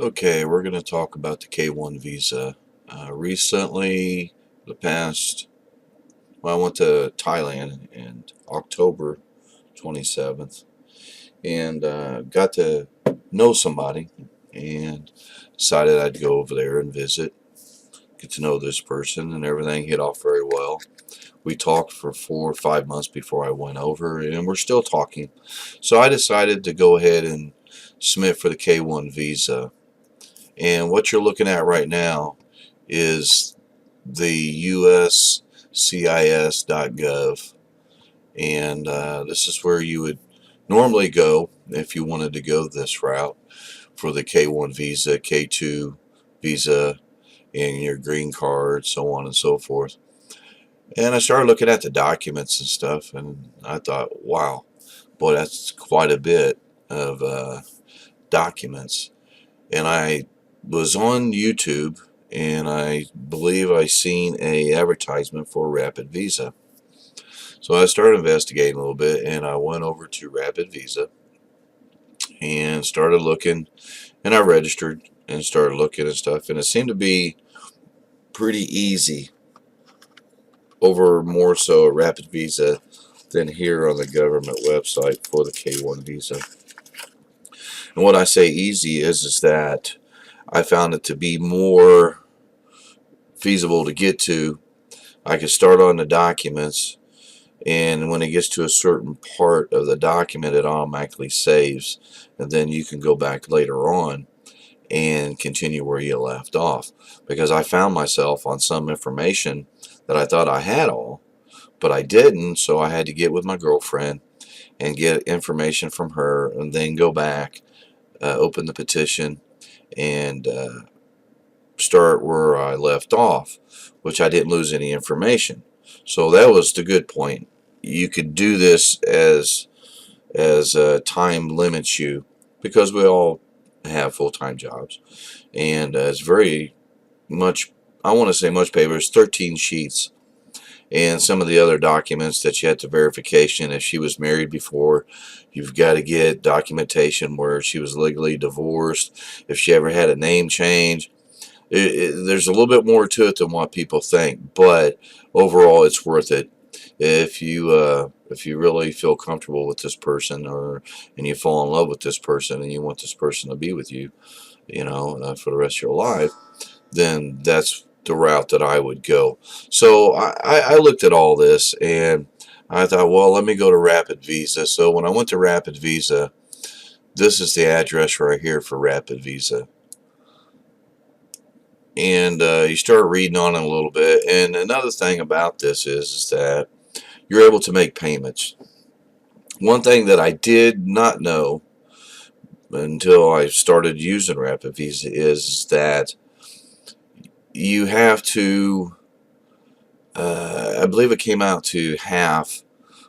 Okay, we're going to talk about the K-1 visa. Recently, the past, well, I went to Thailand in October 27th and got to know somebody and decided I'd go over there and visit, get to know this person, and everything hit off very well. We talked for 4 or 5 months before I went over, and we're still talking. So I decided to go ahead and submit for the K-1 visa. And what you're looking at right now is the USCIS.gov, and this is where you would normally go if you wanted to go this route for the K-1 visa, K-2 visa, and your green card, so on and so forth. And I started looking at the documents and stuff, and I thought, wow, boy, that's quite a bit of documents. And I was on YouTube, and I believe I seen a advertisement for Rapid Visa. So I started investigating a little bit, and I went over to Rapid Visa and started looking, and I registered and started looking and stuff, and it seemed to be pretty easy over more so a Rapid Visa than here on the government website for the K-1 visa. And what I say easy is that I found it to be more feasible to get to. I could start on the documents, and when it gets to a certain part of the document, it automatically saves, and then you can go back later on and continue where you left off. Because I found myself on some information that I thought I had all, but I didn't, so I had to get with my girlfriend and get information from her, and then go back, open the petition, and start where I left off, which I didn't lose any information. So that was the good point. You could do this as time limits you, because we all have full-time jobs, and it's very much, I want to say much paper. It's 13 sheets, and some of the other documents that you had to verification. If she was married before, you've got to get documentation where she was legally divorced. If she ever had a name change, there's a little bit more to it than what people think, but overall it's worth it if you really feel comfortable with this person, or and you fall in love with this person and you want this person to be with you, for the rest of your life. Then that's the route that I would go. So I looked at all this, and I thought, well, let me go to Rapid Visa. So when I went to Rapid Visa, this is the address right here for Rapid Visa. And you start reading on it a little bit. And another thing about this is that you're able to make payments. One thing that I did not know until I started using Rapid Visa is that you have to, I believe it came out to half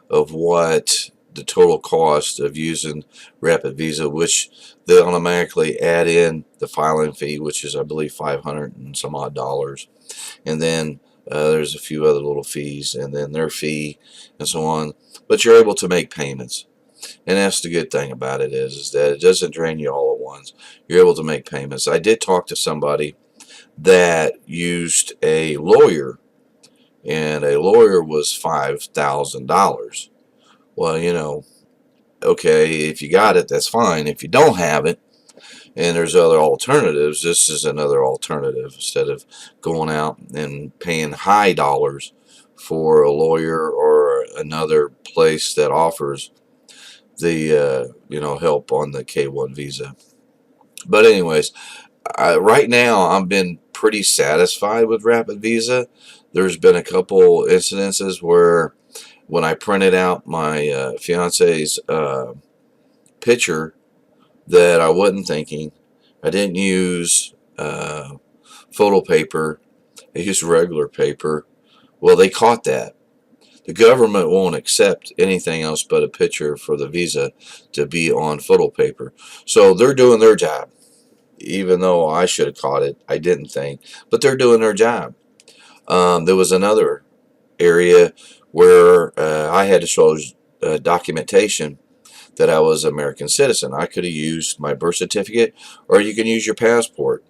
of what the total cost of using Rapid Visa, which they automatically add in the filing fee, which is, I believe, 500 and some odd dollars, and then there's a few other little fees, and then their fee, and so on. But you're able to make payments, and that's the good thing about it is that it doesn't drain you all at once. You're able to make payments. I did talk to somebody that used a lawyer, and a lawyer was $5,000. Well, okay, if you got it, that's fine. If you don't have it, and there's other alternatives, this is another alternative. Instead of going out and paying high dollars for a lawyer or another place that offers the help on the K-1 visa. But anyways, right now I've been pretty satisfied with Rapid Visa. There's been a couple incidences where when I printed out my fiance's picture, that I wasn't thinking. I didn't use photo paper. I used regular paper. Well, they caught that. The government won't accept anything else but a picture for the visa to be on photo paper. So they're doing their job. Even though I should have caught it, I didn't think. But they're doing their job. There was another area where I had to show documentation that I was an American citizen. I could have used my birth certificate, or you can use your passport.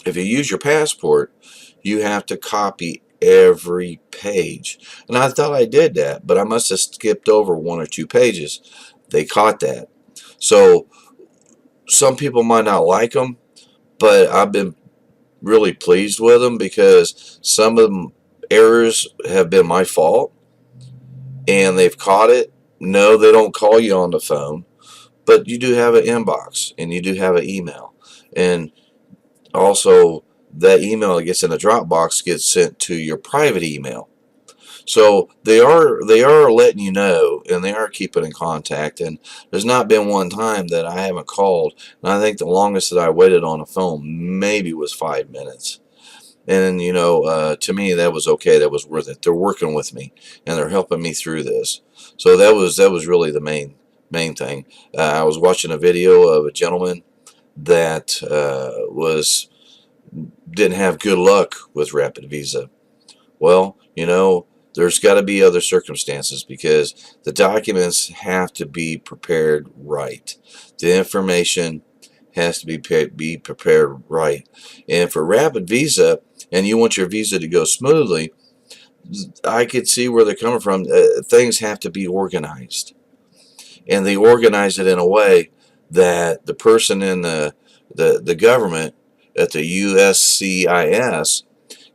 If you use your passport, you have to copy every page. And I thought I did that, but I must have skipped over 1 or 2 pages. They caught that. So some people might not like them, but I've been really pleased with them because some of them errors have been my fault and they've caught it. No, they don't call you on the phone, but you do have an inbox and you do have an email. And also, that email that gets in the Dropbox gets sent to your private email. So they are letting you know, and they are keeping in contact. And there's not been one time that I haven't called. And I think the longest that I waited on a phone maybe was 5 minutes. And to me that was okay. That was worth it. They're working with me, and they're helping me through this. So that was really the main thing. I was watching a video of a gentleman that was didn't have good luck with Rapid Visa. Well, there's got to be other circumstances because the documents have to be prepared right. The information has to be prepared right. And for Rapid Visa, and you want your visa to go smoothly, I could see where they're coming from. Things have to be organized, and they organize it in a way that the person in the government at the USCIS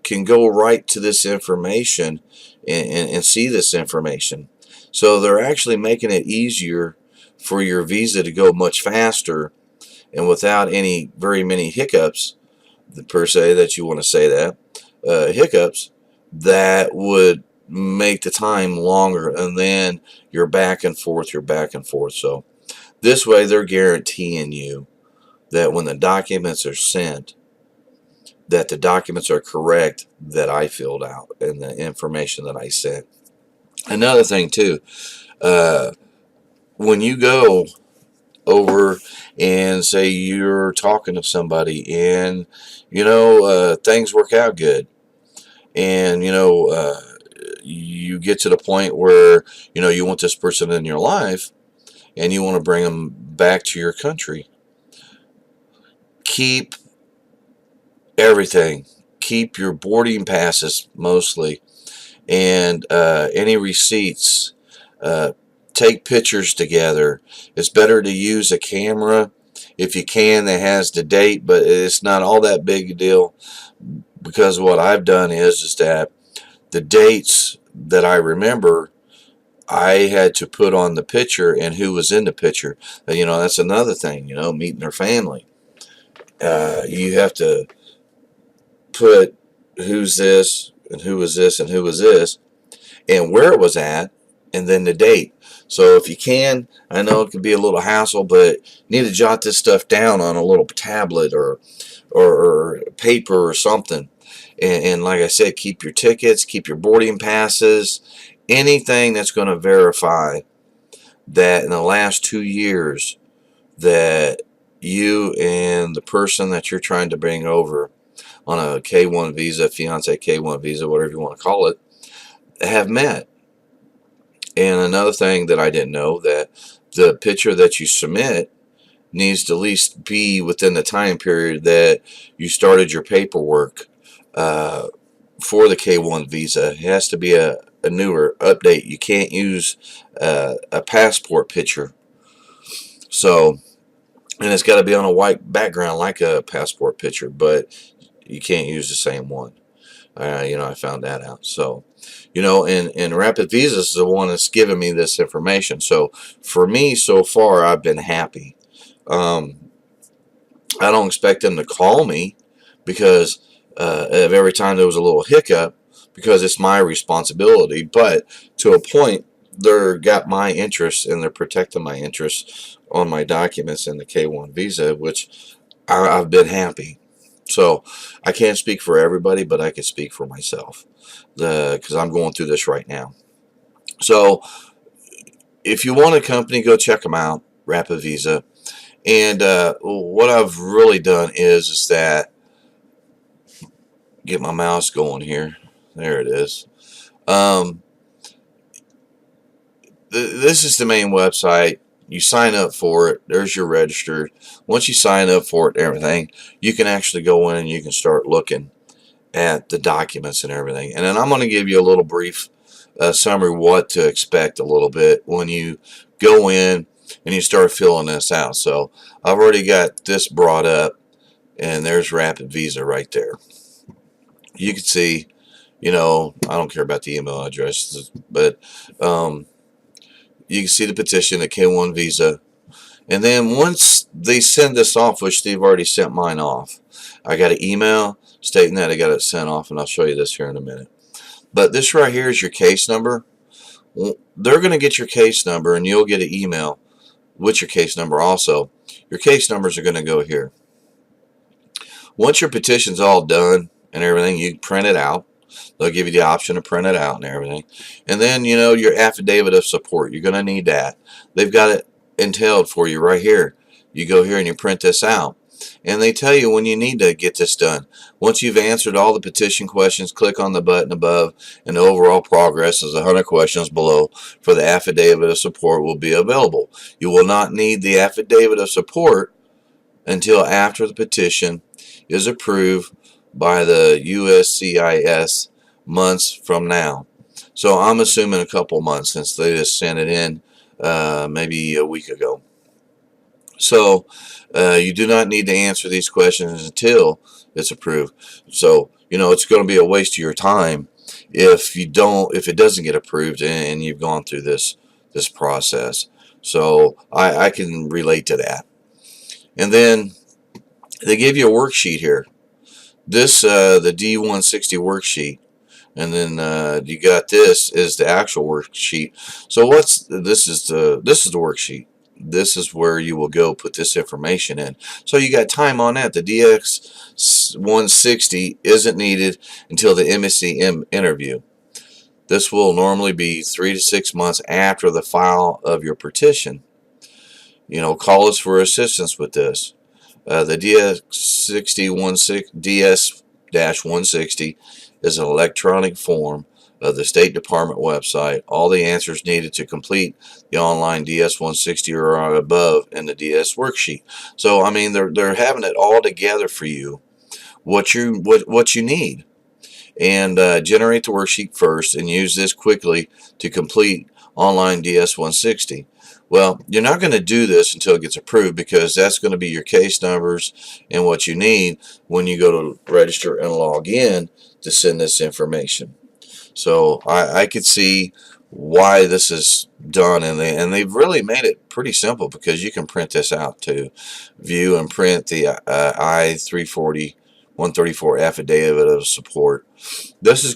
can go right to this information and see this information. So they're actually making it easier for your visa to go much faster and without any very many hiccups, per se, that you want to say that, hiccups that would make the time longer, and then you're back and forth, So this way they're guaranteeing you that when the documents are sent, that the documents are correct that I filled out and the information that I sent. Another thing too, uh, when you go over and say you're talking to somebody and things work out good, and you get to the point where you want this person in your life and you want to bring them back to your country, keep everything. Keep your boarding passes mostly, and any receipts. Uh, Take pictures together. It's better to use a camera if you can that has the date, but it's not all that big a deal, because what I've done is that the dates that I remember, I had to put on the picture and who was in the picture. That's another thing. Meeting their family. You have to put who's this and who was this and who was this and where it was at, and then the date. So if you can, I know it can be a little hassle, but you need to jot this stuff down on a little tablet or paper or something. And like I said, keep your tickets, keep your boarding passes, anything that's going to verify that in the last 2 years that you and the person that you're trying to bring over on a K-1 visa, fiance K-1 visa, whatever you want to call it, have met. And another thing that I didn't know, that the picture that you submit needs to at least be within the time period that you started your paperwork uh, for the K-1 visa. It has to be a newer update. You can't use a passport picture. So, and it's got to be on a white background like a passport picture, but you can't use the same one. I found that out. So, and Rapid Visa is the one that's giving me this information. So, for me, so far, I've been happy. Um, I don't expect them to call me because of every time there was a little hiccup, because it's my responsibility. But to a point, they're got my interests and they're protecting my interests on my documents in the K-1 visa, which I've been happy. So I can't speak for everybody, but I can speak for myself because I'm going through this right now. So if you want a company, go check them out, Rapid Visa. And what I've really done is that, get my mouse going here. There it is. Um, this is the main website. you sign up for it. There's your registered. Once you sign up for it and everything, you can actually go in and you can start looking at the documents and everything. And then I'm going to give you a little brief summary what to expect a little bit when you go in and you start filling this out. So I've already got this brought up, and there's Rapid Visa right there. You can see, I don't care about the email address, but you can see the petition, the K-1-Visa. And then once they send this off, which they've already sent mine off, I got an email stating that I got it sent off, and I'll show you this here in a minute. But this right here is your case number. They're going to get your case number, and you'll get an email with your case number also. Your case numbers are going to go here. Once your petition's all done and everything, you print it out. They'll give you the option to print it out and everything. And then, your affidavit of support. You're going to need that. They've got it entailed for you right here. You go here and you print this out. And they tell you when you need to get this done. Once you've answered all the petition questions, click on the button above, and the overall progress is 100 questions below for the affidavit of support will be available. You will not need the affidavit of support until after the petition is approved by the USCIS months from now. So I'm assuming a couple months since they just sent it in maybe a week ago. So you do not need to answer these questions until it's approved. So it's going to be a waste of your time if it doesn't get approved and you've gone through this process. So I can relate to that. And then they give you a worksheet here. This the D160 worksheet. And then you got this is the actual worksheet. So this is the worksheet. This is where you will go put this information in. So you got time on that. The DX160 isn't needed until the MSC interview. This will normally be 3 to 6 months after the file of your petition. Call us for assistance with this. The DS-160 is an electronic form of the State Department website. All the answers needed to complete the online DS-160 are above in the DS worksheet. So I mean, they're having it all together for you, what you need, and generate the worksheet first and use this quickly to complete online DS-160. Well, you're not going to do this until it gets approved, because that's going to be your case numbers and what you need when you go to register and log in to send this information. So I could see why this is done, and they've really made it pretty simple, because you can print this out to view and print the I-134 affidavit of support. This is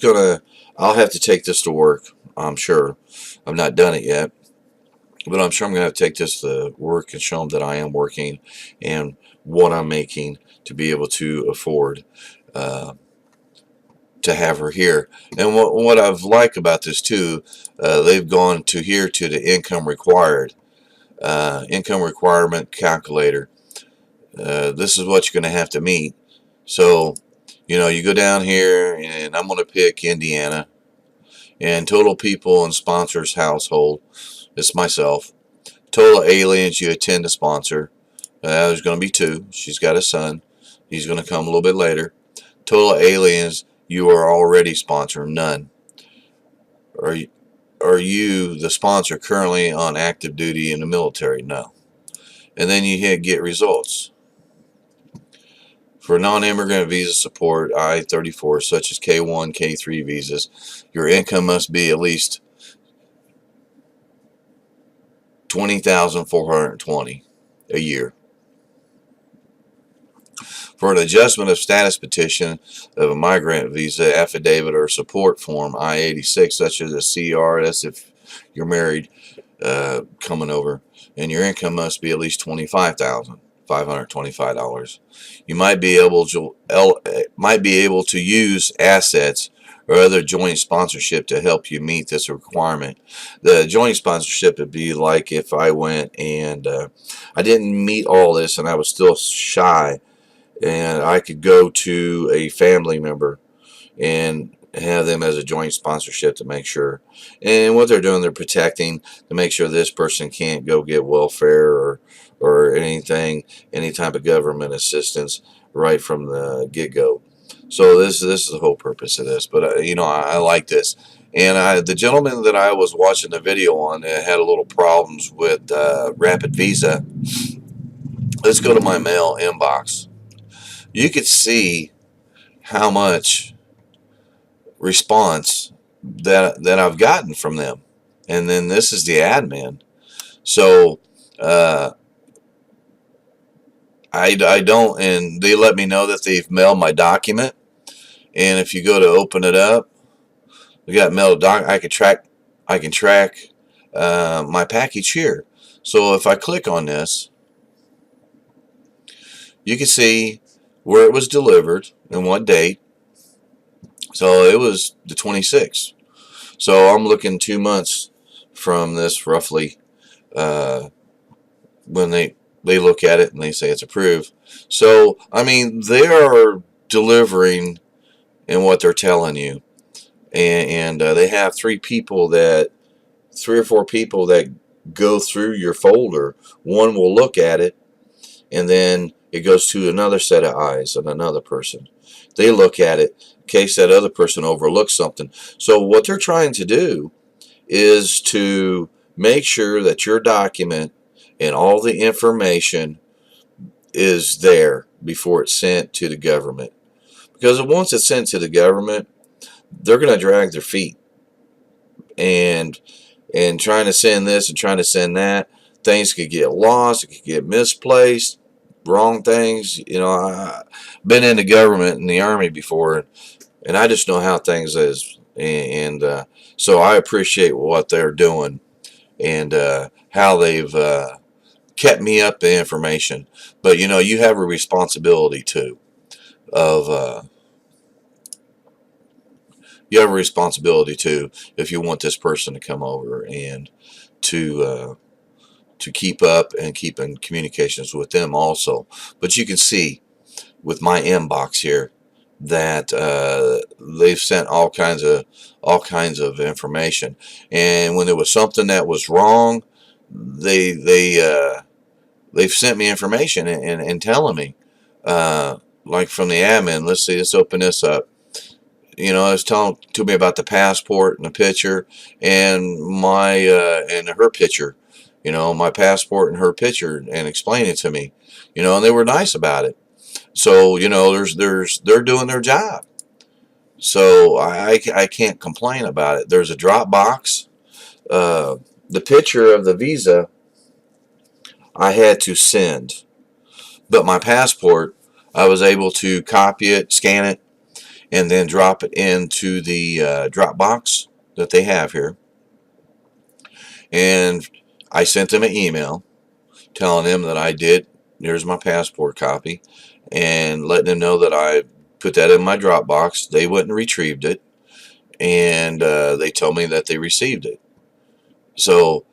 I'll have to take this to work, I'm sure. I've not done it yet, but I'm sure I'm going to have to take this to work and show them that I am working and what I'm making to be able to afford to have her here. And what I've liked about this too, they've gone to here to the income required, income requirement calculator. This is what you're going to have to meet. So, you go down here, and I'm going to pick Indiana, and total people in sponsors household, it's myself. Total aliens you intend to sponsor, there's going to be 2. She's got a son. He's going to come a little bit later. Total aliens you are already sponsoring, none. Are you the sponsor currently on active duty in the military? No. And then you hit get results. For non-immigrant visa support, I-34, such as K-1, K-3 visas, your income must be at least $20,420 a year. For an adjustment of status petition of a migrant visa affidavit or support form, I-86, such as a CR, that's if you're married coming over, and your income must be at least $25,525. You might be able to use assets or other joint sponsorship to help you meet this requirement. The joint sponsorship would be like if I went and I didn't meet all this and I was still shy, and I could go to a family member and have them as a joint sponsorship to make sure. And what they're doing, they're protecting to make sure this person can't go get welfare or anything, any type of government assistance right from the get-go. So this is the whole purpose of this. But I like this. And the gentleman that I was watching the video on had a little problems with Rapid Visa. Let's go to my mail inbox. You could see how much response that I've gotten from them. And then this is the admin. So I don't, and they let me know that they've mailed my document. And if you go to open it up, we got mailed doc. I can track my package here. So if I click on this, you can see where it was delivered and what date. So it was the 26th. So I'm looking 2 months from this roughly when they look at it and they say it's approved. So, I mean, they are delivering in what they're telling you. And they have three or four people that go through your folder. One will look at it, and then it goes to another set of eyes and another person. They look at it in case that other person overlooks something. So what they're trying to do is to make sure that your document and all the information is there before it's sent to the government. Because once it's sent to the government, they're going to drag their feet and trying to send this and trying to send that. Things could get lost, it could get misplaced, wrong things. I've been in the government and the Army before, and I just know how things is. And so I appreciate what they're doing and how they've kept me up the information. But you have a responsibility too of you have a responsibility too if you want this person to come over and to keep up and keep in communications with them also. But you can see with my inbox here that they've sent all kinds of information, and when there was something that was wrong, they've sent me information and telling me like from the admin. Let's see, let's open this up. It's telling to me about the passport and the picture and my and her picture. My passport and her picture, and explaining to me. And they were nice about it. So they're doing their job. So I can't complain about it. There's a drop box. The picture of the visa I had to send, but my passport I was able to copy it, scan it, and then drop it into the drop box that they have here. And I sent them an email telling them that I did. Here's my passport copy, and letting them know that I put that in my drop box. They went and retrieved it, and they told me that they received it. So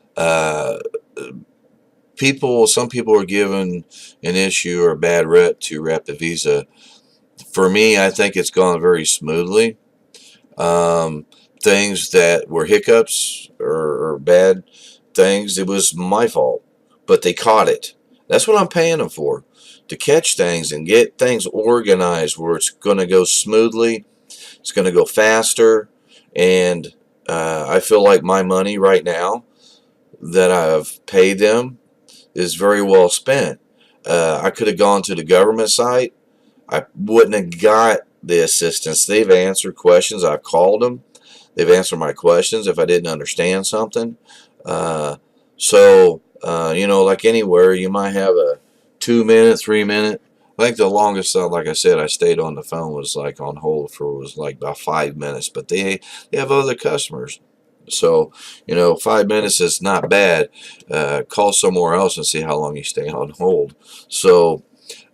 some people are given an issue or a bad rep to Rapid Visa. For me, I think it's gone very smoothly. Things that were hiccups or bad things, it was my fault, but they caught it. That's what I'm paying them for, to catch things and get things organized where it's going to go smoothly, it's going to go faster, and I feel like my money right now that I've paid them is very well spent. I could have gone to the government site. I wouldn't have got the assistance. They've answered questions. I've called them. They've answered my questions if I didn't understand something. Like anywhere, you might have a 2 minute, 3 minute. I think the longest, like I said, I stayed on the phone was like on hold for was like about 5 minutes. But they have other customers. So, 5 minutes is not bad. Call somewhere else and see how long you stay on hold. So,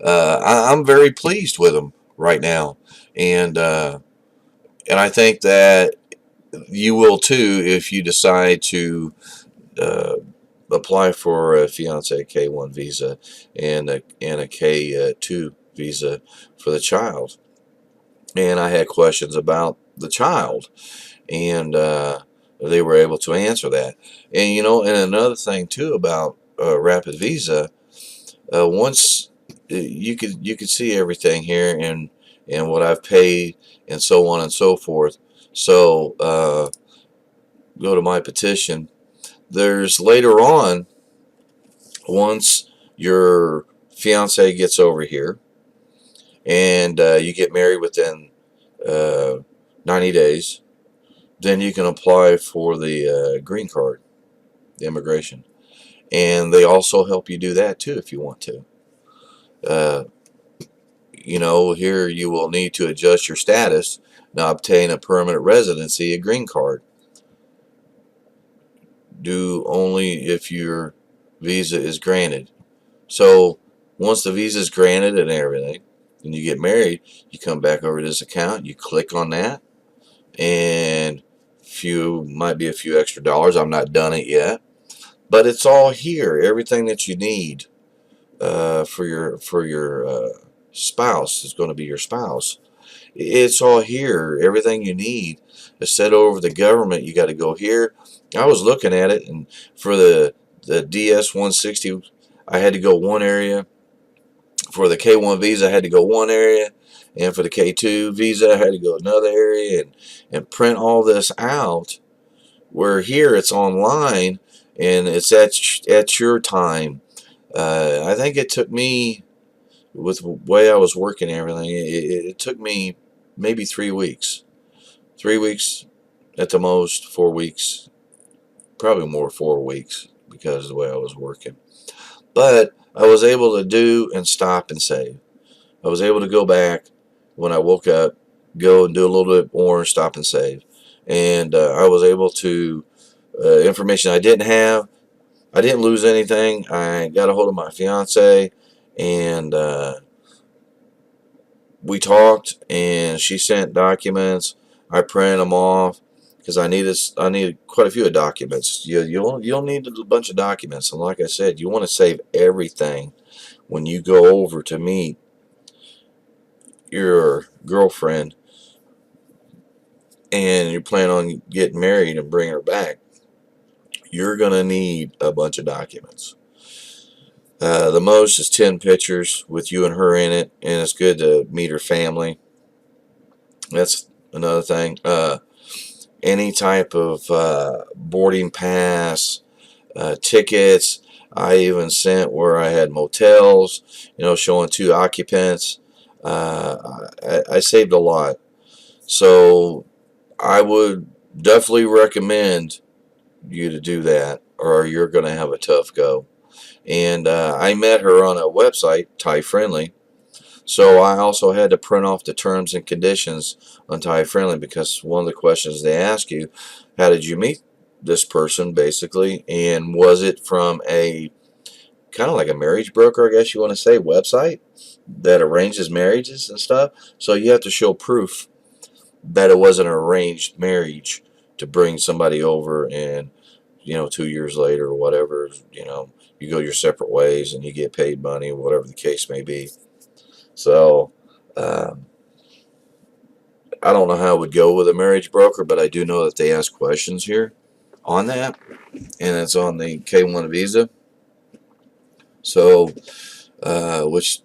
I'm very pleased with them right now. And I think that you will too if you decide to apply for a fiance K-1 visa and a K-2 visa for the child. And I had questions about the child, and they were able to answer that. And and another thing too about Rapid Visa, once you could see everything here and what I've paid and so on and so forth. So go to my petition. There's later on, once your fiance gets over here and you get married within uh, 90 days, then you can apply for the green card, the immigration. And they also help you do that too if you want to. Uh, here you will need to adjust your status, now obtain a permanent residency, a green card. Do only if your visa is granted. So once the visa is granted and everything, and you get married, you come back over to this account, you click on that, and might be a few extra dollars. I'm not done it yet, but it's all here. Everything that you need for your spouse is going to be your spouse. It's all here. Everything you need is set over the government. You got to go here. I was looking at it, and for the DS 160, I had to go one area. For the K-1 visa, I had to go one area, and for the K-2 visa, I had to go another area and print all this out. Where here it's online and it's at your time. I think it took me, with the way I was working and everything, it took me maybe 3 weeks. 3 weeks at the most, 4 weeks, probably more 4 weeks because of the way I was working. But I was able to do and stop and save. I was able to go back when I woke up, go and do a little bit more, stop and save. And I was able to, information I didn't have, I didn't lose anything. I got a hold of my fiance, and we talked, and she sent documents. I printed them off because I needed quite a few documents. You'll need a bunch of documents, and like I said, you want to save everything when you go over to meet your girlfriend and you plan on getting married and bring her back. You're gonna need a bunch of documents. The most is 10 pictures with you and her in it, and it's good to meet her family. That's another thing. Any type of boarding pass, tickets. I even sent where I had motels, showing 2 occupants. I saved a lot. So I would definitely recommend you to do that, or you're going to have a tough go. And I met her on a website, Thai Friendly. So I also had to print off the terms and conditions on Thai Friendly, because one of the questions they ask you, how did you meet this person, basically, and was it from a kind of like a marriage broker, I guess you want to say, website that arranges marriages and stuff. So you have to show proof that it wasn't an arranged marriage to bring somebody over, and 2 years later or whatever, you go your separate ways and you get paid money, whatever the case may be. So um, I don't know how it would go with a marriage broker, but I do know that they ask questions here on that, and it's on the K-1 visa. So which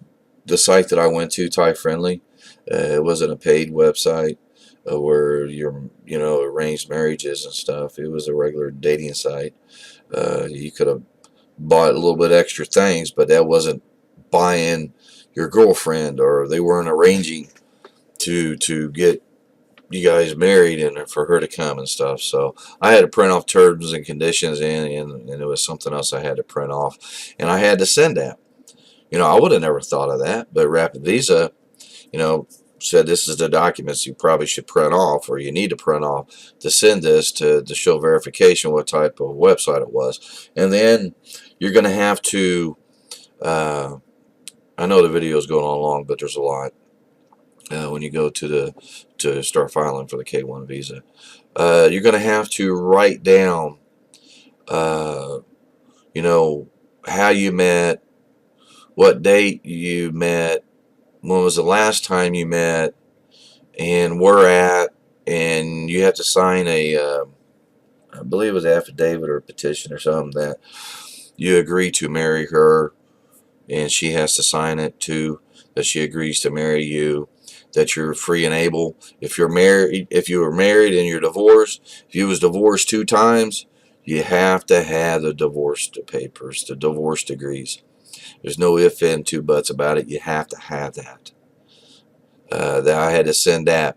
the site that I went to, Thai Friendly, it wasn't a paid website where you're arranged marriages and stuff. It was a regular dating site. You could have bought a little bit extra things, but that wasn't buying your girlfriend, or they weren't arranging to get you guys married and for her to come and stuff. So I had to print off terms and conditions, and it was something else I had to print off, and I had to send that. I would have never thought of that, but Rapid Visa, said this is the documents you probably should print off, or you need to print off to send this to show verification what type of website it was. And then you're going to have to, I know the video is going on long, but there's a lot when you go to start filing for the K-1 visa. You're going to have to write down, uh, how you met, what date you met, when was the last time you met, and where at, and you have to sign I believe it was an affidavit or a petition or something that you agree to marry her, and she has to sign it too, that she agrees to marry you, that you're free and able. If you're married, if you were married and you're divorced, if you was divorced 2 times, you have to have the divorce papers, the divorce degrees. There's no if and two buts about it. You have to have that. That I had to send that.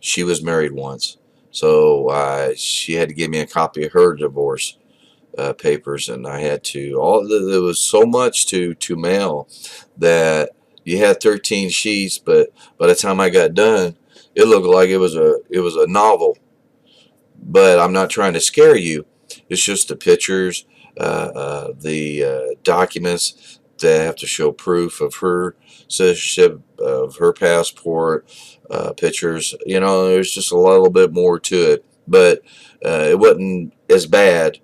She was married once, so she had to give me a copy of her divorce papers, and I had to. There was so much to mail that you had 13 sheets, but by the time I got done, it looked like it was a novel. But I'm not trying to scare you. It's just the pictures, the documents that have to show proof of her citizenship, of her passport, pictures. There's just a little bit more to it, but it wasn't as bad.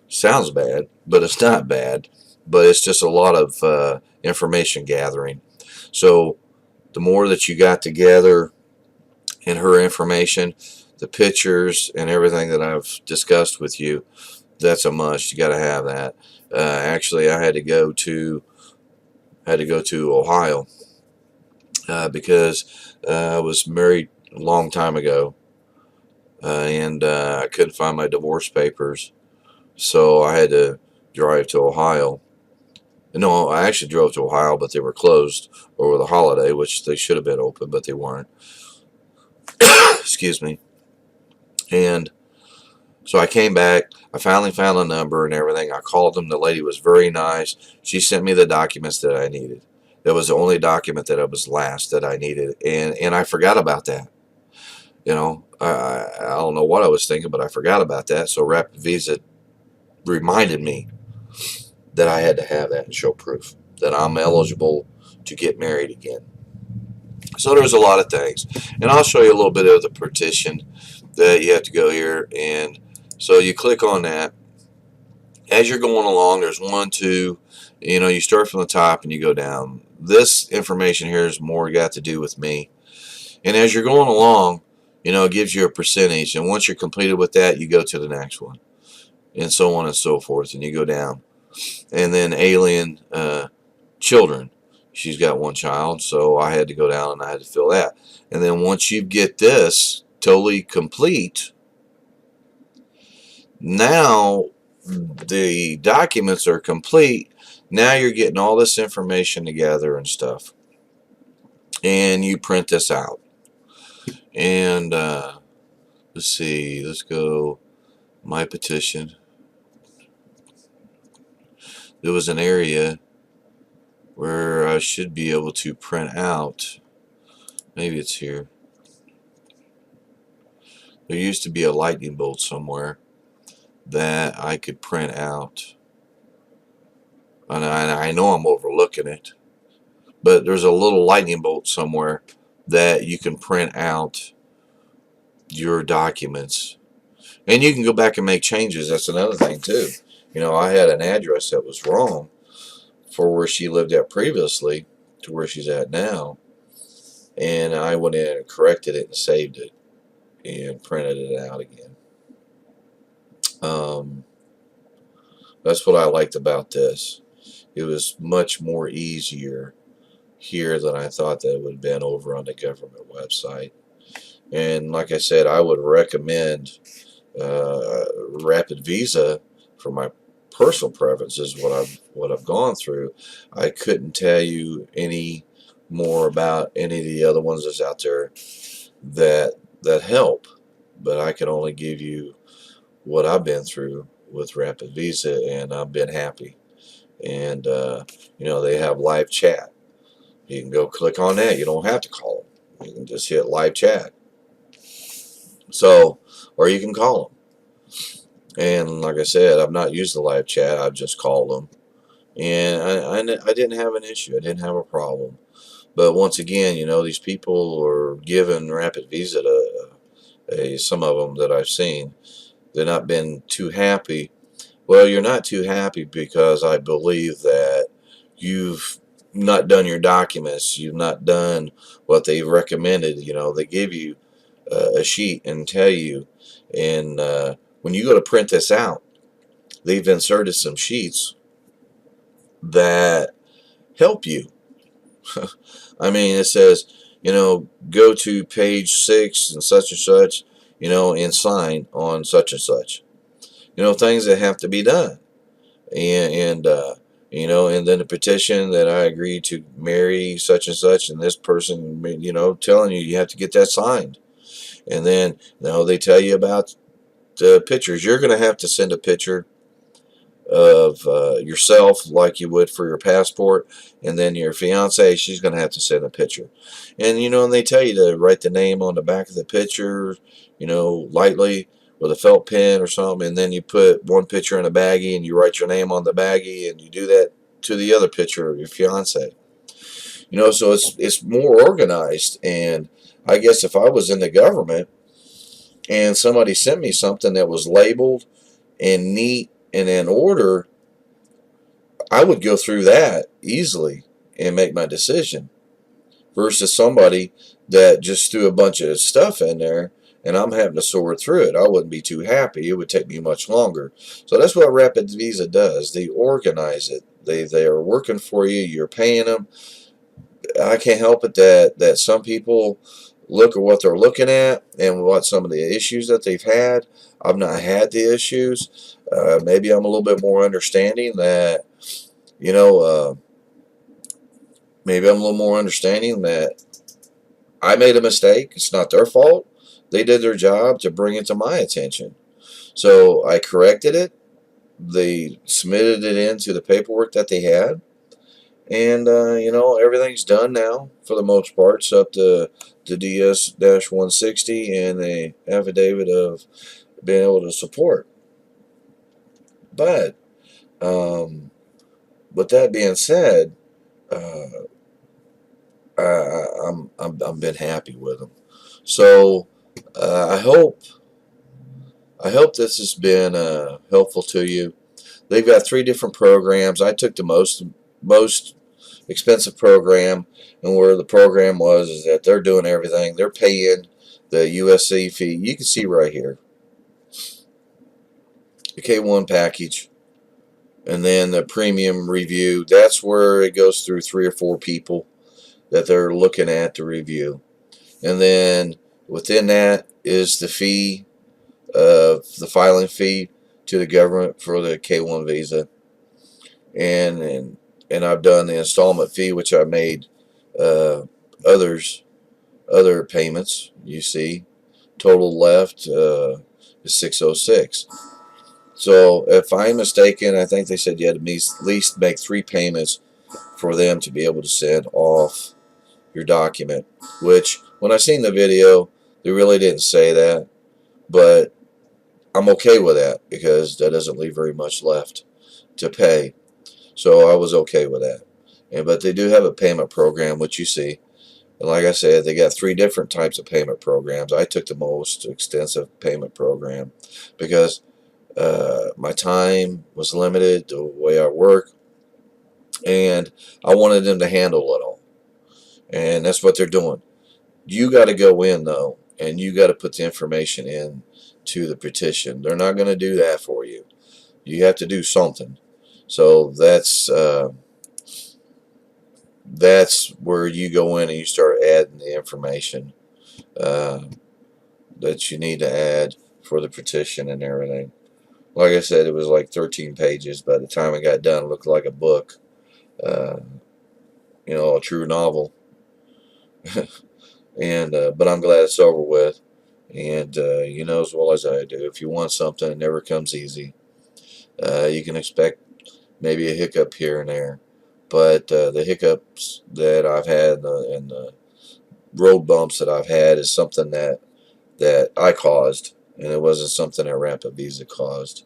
Sounds bad, but it's not bad. But it's just a lot of information gathering. So the more that you got together in her information, the pictures and everything that I've discussed with you, that's a must. You got to have that. Actually, I had to go to Ohio because I was married a long time ago, and I couldn't find my divorce papers, so I had to drive to Ohio. No, I actually drove to Ohio, but they were closed over the holiday, which they should have been open, but they weren't. Excuse me. And so I came back. I finally found a number and everything. I called them. The lady was very nice. She sent me the documents that I needed. That was the only document that was last that I needed, and I forgot about that. I don't know what I was thinking, but I forgot about that. So Rapid Visa reminded me that I had to have that and show proof that I'm eligible to get married again. So there's a lot of things, and I'll show you a little bit of the petition that you have to go here. And so you click on that. As you're going along, there's one, two, you start from the top and you go down. This information here is more got to do with me. And as you're going along, it gives you a percentage. And once you're completed with that, you go to the next one, and so on and so forth. And you go down. And then alien children. She's got one child, so I had to go down and I had to fill that. And then once you get this totally complete, now the documents are complete. Now you're getting all this information together and stuff. And you print this out. And let's see, let's go my petition. There was an area where I should be able to print out. Maybe it's here. There used to be a lightning bolt somewhere that I could print out. And I know I'm overlooking it, but there's a little lightning bolt somewhere that you can print out your documents. And you can go back and make changes. That's another thing too. I had an address that was wrong for where she lived at previously to where she's at now. And I went in and corrected it and saved it and printed it out again. That's what I liked about this. It was much more easier here than I thought that it would have been over on the government website. And like I said, I would recommend Rapid Visa for my personal preferences. What I've gone through, I couldn't tell you any more about any of the other ones that's out there that help, but I can only give you what I've been through with Rapid Visa, and I've been happy. And they have live chat. You can go click on that. You don't have to call them. You can just hit live chat. So, or you can call them. And like I said, I've not used the live chat. I've just called them, and I didn't have an issue. I didn't have a problem. But once again, these people are giving Rapid Visa to some of them that I've seen. They're not been too happy. Well, you're not too happy because I believe that you've not done your documents. You've not done what they recommended. They give you a sheet and tell you. And when you go to print this out, they've inserted some sheets that help you. I mean, it says, go to page 6 and such, and sign on such and such. Things that have to be done. And then a petition that I agree to marry such and such, and this person, telling you have to get that signed. And then, they tell you about the pictures. You're going to have to send a picture of yourself like you would for your passport, and then your fiance, she's going to have to send a picture. And they tell you to write the name on the back of the picture, lightly with a felt pen or something, and then you put one picture in a baggie and you write your name on the baggie, and you do that to the other picture of your fiance. So it's more organized. And I guess if I was in the government and somebody sent me something that was labeled and neat and in order, I would go through that easily and make my decision, versus somebody that just threw a bunch of stuff in there and I'm having to sort through it. I wouldn't be too happy. It would take me much longer. So that's what Rapid Visa does. They organize it. They are working for you. You're paying them. I can't help it that some people look at what they're looking at and what some of the issues that they've had. I've not had the issues. Maybe I'm a little bit more understanding that, you know, uh, maybe I'm a little more understanding that I made a mistake. It's not their fault. They did their job to bring it to my attention. So I corrected it. They submitted it into the paperwork that they had. And, everything's done now for the most part. It's up to the DS-160 and the affidavit of being able to support. But, um, with that being said, uh, I'm been happy with them. So, I hope this has been helpful to you. They've got 3 different programs. I took the most expensive program, and where the program was is that they're doing everything. They're paying the USC fee. You can see right here the K1 package, and then the premium review. That's where it goes through 3 or 4 people that they're looking at to review, and then within that is the fee of the filing fee to the government for the K1 visa, and I've done the installment fee, which I made uh, others other payments. You see, total left is 606. So if I'm mistaken, I think they said you had to at least make 3 payments for them to be able to send off your document. Which, when I seen the video, they really didn't say that, but I'm okay with that because that doesn't leave very much left to pay. So I was okay with that. But they do have a payment program, which you see. And like I said, they got 3 different types of payment programs. I took the most extensive payment program because my time was limited, the way I work, and I wanted them to handle it all. And that's what they're doing. You got to go in, though, and you got to put the information in to the petition. They're not going to do that for you. You have to do something. So that's where you go in and you start adding the information uh, that you need to add for the petition and everything. Like I said, it was like 13 pages. By the time it got done, it looked like a book, uh, a true novel. And but I'm glad it's over with. And you know as well as I do, if you want something, it never comes easy. You can expect maybe a hiccup here and there, but the hiccups that I've had and the road bumps that I've had is something that I caused, and it wasn't something that Rapid Visa caused.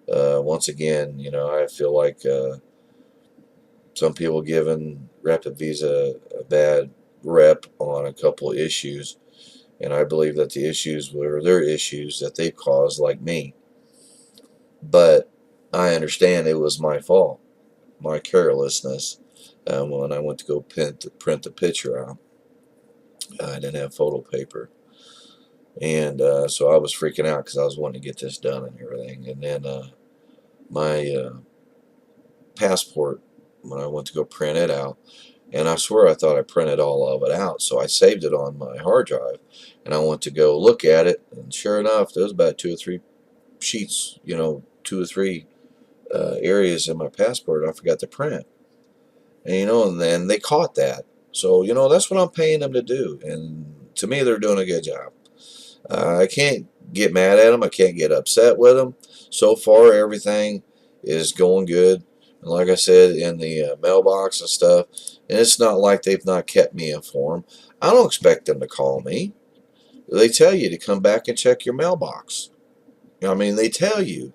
Once again, I feel like some people giving Rapid Visa a bad rep on a couple of issues, and I believe that the issues were their issues that they caused, like me. But I understand it was my fault, my carelessness. When I went to go print the picture out, I didn't have photo paper. And so I was freaking out because I was wanting to get this done and everything. And then my passport, when I went to go print it out, and I swear I thought I printed all of it out, so I saved it on my hard drive, and I went to go look at it, and sure enough, there was about 2 or 3 sheets, 2 or 3 areas in my passport I forgot to print. And and then they caught that. So that's what I'm paying them to do, and to me they're doing a good job. I can't get mad at them. I can't get upset with them. So far, everything is going good. And like I said, in the mailbox and stuff, and it's not like they've not kept me informed. I don't expect them to call me. They tell you to come back and check your mailbox. I mean, they tell you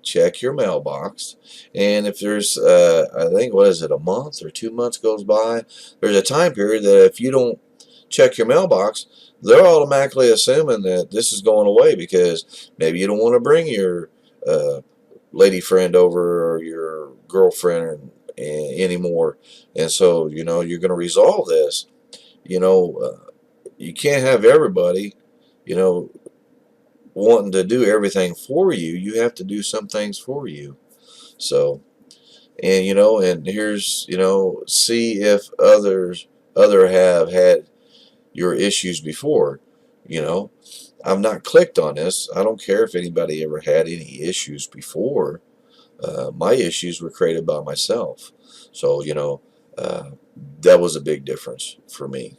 check your mailbox, and if there's I think, what is it, a month or 2 months goes by, there's a time period that if you don't check your mailbox, they're automatically assuming that this is going away because maybe you don't want to bring your uh, lady friend over or your girlfriend anymore, and so you're going to resolve this. You can't have everybody you know wanting to do everything for you. You have to do some things for you. So, and here's, see if other have had your issues before. You know, I've not clicked on this. I don't care if anybody ever had any issues before. My issues were created by myself. So, uh, that was a big difference for me.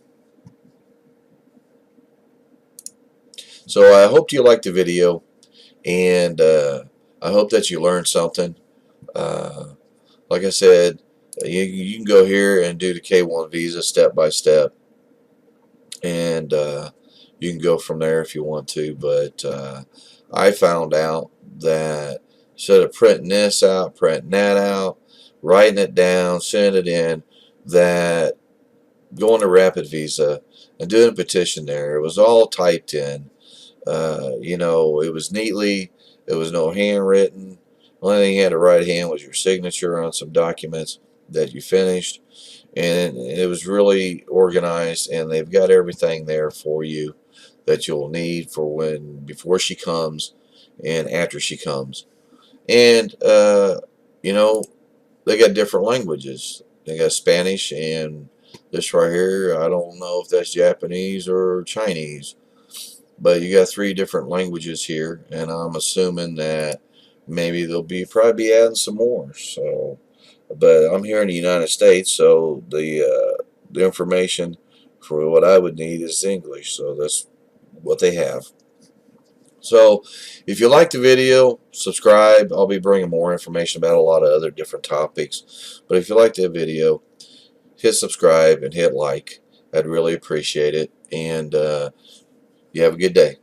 So I hope you liked the video, and I hope that you learned something. Uh, like I said, you can go here and do the K-1 visa step by step, and you can go from there if you want to. But I found out that instead of printing this out, printing that out, writing it down, sending it in, that going to Rapid Visa and doing a petition there, it was all typed in. It was neatly. There was no handwritten. The only thing you had to write hand was your signature on some documents that you finished, and it was really organized. And they've got everything there for you that you'll need for before she comes and after she comes. And you know, they got different languages. They got Spanish and this right here. I don't know if that's Japanese or Chinese. But you got 3 different languages here, and I'm assuming that maybe they'll probably be adding some more. So, but I'm here in the United States, so the information for what I would need is English. So that's what they have. So, if you like the video, subscribe. I'll be bringing more information about a lot of other different topics. But if you like the video, hit subscribe and hit like. I'd really appreciate it. And you have a good day.